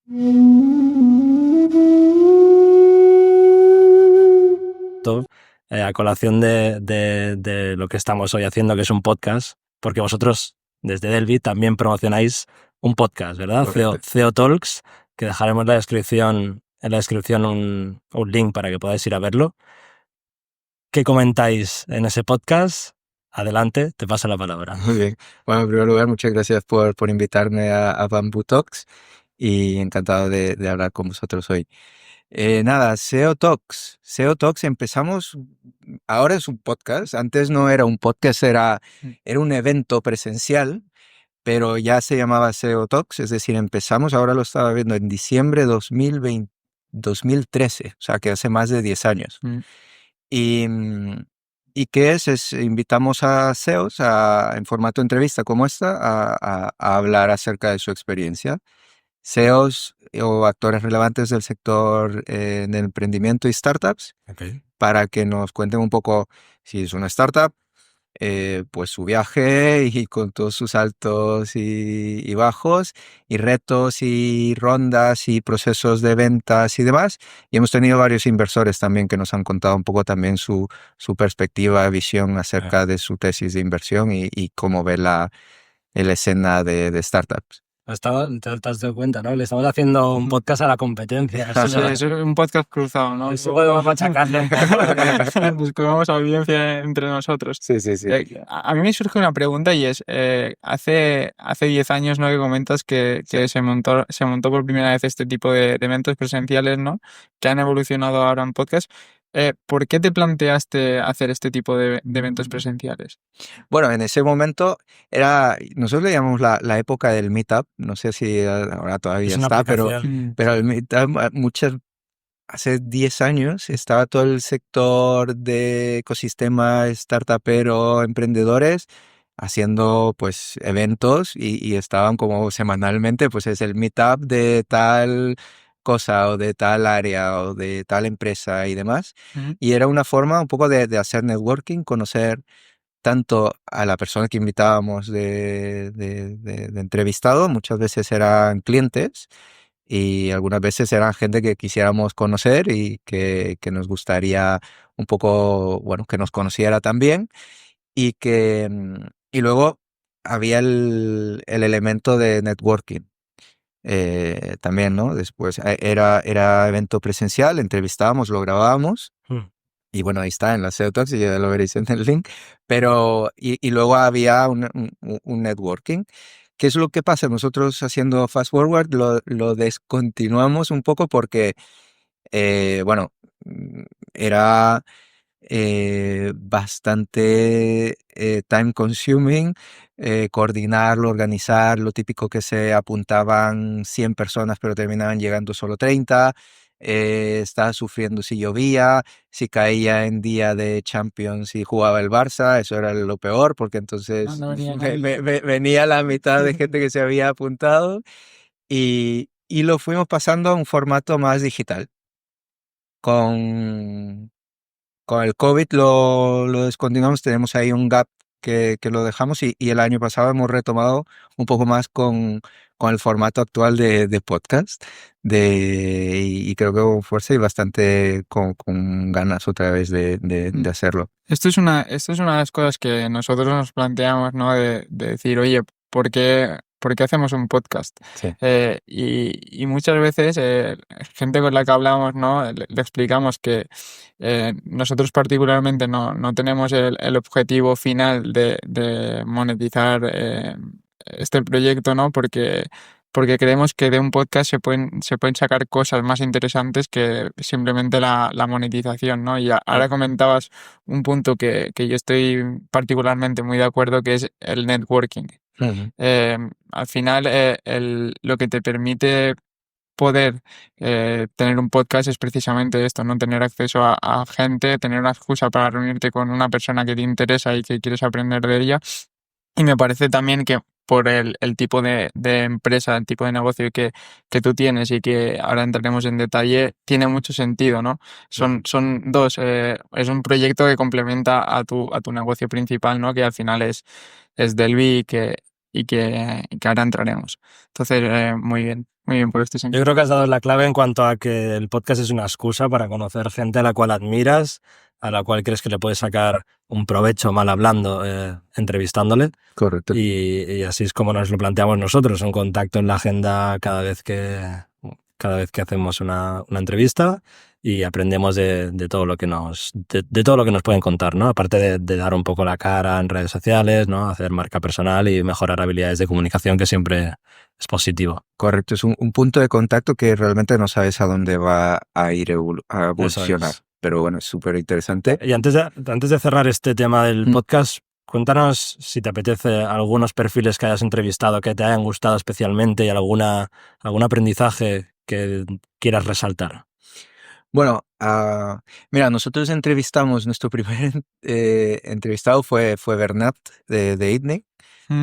A colación de lo que estamos hoy haciendo, que es un podcast, porque vosotros desde Delvi también promocionáis un podcast, ¿verdad? CEO Talks, que dejaremos en la descripción un link para que podáis ir a verlo. ¿Qué comentáis en ese podcast? Adelante, te paso la palabra. Muy bien. Bueno, en primer lugar, muchas gracias por invitarme a Bamboo Talks y encantado de hablar con vosotros hoy. Nada, SEO Talks. SEO Talks empezamos, ahora es un podcast, antes no era un podcast, era un evento presencial, pero ya se llamaba SEO Talks, es decir, empezamos, ahora lo estaba viendo en diciembre de 2013, o sea que hace más de 10 años. Y, ¿Y qué es? Invitamos a SEOs en formato entrevista como esta a hablar acerca de su experiencia. SEOs o actores relevantes del sector del emprendimiento y startups, para que nos cuenten un poco si es una startup, pues su viaje y con todos sus altos y bajos y retos y rondas y procesos de ventas y demás. Y hemos tenido varios inversores también que nos han contado un poco también su perspectiva, visión acerca de su tesis de inversión y cómo ve la escena de startups. Te has dado cuenta, ¿no? Le estamos haciendo un podcast a la competencia. Sí, es un podcast cruzado, ¿no? Eso podemos machacarle. Buscamos audiencia entre nosotros. Sí. A mí me surge una pregunta y es, hace 10 años, ¿no? Que comentas que se montó por primera vez este tipo de eventos presenciales, ¿no? Que han evolucionado ahora en podcast. ¿Por qué te planteaste hacer este tipo de eventos presenciales? Bueno, en ese momento nosotros le llamamos la época del Meetup, no sé si ahora todavía está, pero el Meetup hace 10 años estaba todo el sector de ecosistema startupero, emprendedores, haciendo pues eventos y estaban como semanalmente, pues es el Meetup de tal cosa o de tal área o de tal empresa y demás. Y era una forma un poco de hacer networking, conocer tanto a la persona que invitábamos de entrevistado, muchas veces eran clientes y algunas veces eran gente que quisiéramos conocer y que nos gustaría un poco, bueno, que nos conociera también y luego había el elemento de networking. También, ¿no? Después era evento presencial, entrevistábamos, lo grabábamos. Y bueno, ahí está en la SEO Talks y ya lo veréis en el link. Pero, y luego había un networking. ¿Qué es lo que pasa? Nosotros haciendo Fast Forward lo descontinuamos un poco porque, bueno, era bastante time consuming, coordinarlo, organizar, lo típico que se apuntaban 100 personas pero terminaban llegando solo 30. Estaba sufriendo si llovía, si caía en día de Champions y jugaba el Barça, eso era lo peor porque entonces venía la mitad de gente que se había apuntado y lo fuimos pasando a un formato más digital. Con el COVID lo descontinuamos, tenemos ahí un gap que lo dejamos y el año pasado hemos retomado un poco más con el formato actual de podcast y creo que con fuerza y bastante con ganas otra vez de hacerlo. Esto es una de las cosas que nosotros nos planteamos, ¿no? De decir, oye, ¿por qué hacemos un podcast? Sí. Y muchas veces gente con la que hablamos, ¿no? Le explicamos que nosotros particularmente no tenemos el objetivo final de monetizar este proyecto, ¿no? Porque creemos que de un podcast se pueden sacar cosas más interesantes que simplemente la monetización, ¿no? Y ahora comentabas un punto que yo estoy particularmente muy de acuerdo, que es el networking. Al final, lo que te permite poder tener un podcast es precisamente esto, ¿no? Tener acceso a gente, tener una excusa para reunirte con una persona que te interesa y que quieres aprender de ella. Y me parece también que por el tipo de empresa, el tipo de negocio que tú tienes y que ahora entraremos en detalle, tiene mucho sentido, ¿no? Son dos, es un proyecto que complementa a tu negocio principal, ¿no? Que al final es Delvi, que y que ahora entraremos. Entonces, muy bien por este sentido. Yo creo que has dado la clave en cuanto a que el podcast es una excusa para conocer gente a la cual admiras, a la cual crees que le puedes sacar un provecho mal hablando, entrevistándole. Correcto. Y así es como nos lo planteamos nosotros, un contacto en la agenda cada vez que hacemos una entrevista, y aprendemos de todo lo que nos pueden contar, ¿no? Aparte de dar un poco la cara en redes sociales, ¿no? Hacer marca personal y mejorar habilidades de comunicación, que siempre es positivo. Correcto, es un punto de contacto que realmente no sabes a dónde va a ir a evolucionar. Pero bueno, es súper interesante. Y antes de cerrar este tema del podcast, cuéntanos si te apetece algunos perfiles que hayas entrevistado que te hayan gustado especialmente y algún aprendizaje que quieras resaltar. Bueno, mira, nosotros entrevistamos, nuestro primer entrevistado fue Bernat de ITNIC,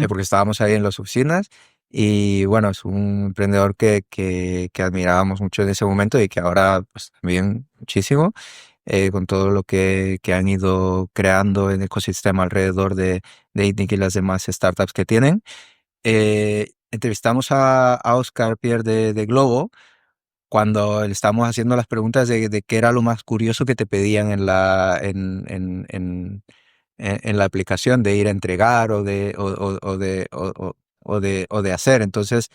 porque estábamos ahí en las oficinas, y bueno, es un emprendedor que admirábamos mucho en ese momento y que ahora pues también muchísimo, con todo lo que han ido creando en el ecosistema alrededor de ITNIC y las demás startups que tienen. Entrevistamos a Oscar Pierre de Globo, cuando le estábamos haciendo las preguntas de qué era lo más curioso que te pedían en la aplicación, de ir a entregar o de hacer. Entonces,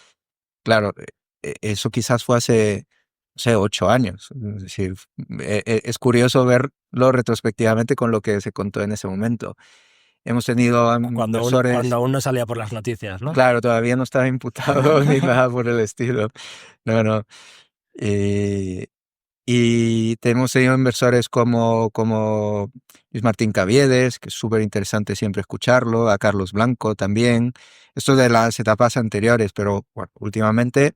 claro, eso quizás fue hace, no sé, 8 años. Es decir, es curioso verlo retrospectivamente con lo que se contó en ese momento. Hemos tenido cuando aún no salía por las noticias, ¿no? Claro, todavía no estaba imputado ni nada por el estilo. No. Y hemos tenido inversores como Luis Martín Caviedes, que es súper interesante siempre escucharlo, a Carlos Blanco también. Esto de las etapas anteriores, pero bueno, últimamente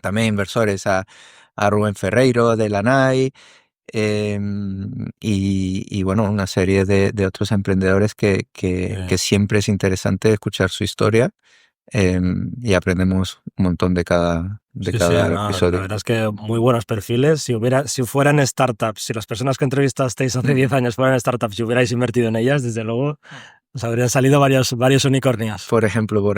también inversores a Rubén Ferreiro de Lanai, y bueno, una serie de otros emprendedores que siempre es interesante escuchar su historia. Y aprendemos un montón de cada episodio. La verdad es que muy buenos perfiles. Si fueran startups, si las personas que entrevistasteis hace 10 años fueran startups y hubierais invertido en ellas, desde luego os habrían salido varios unicornios. Por ejemplo,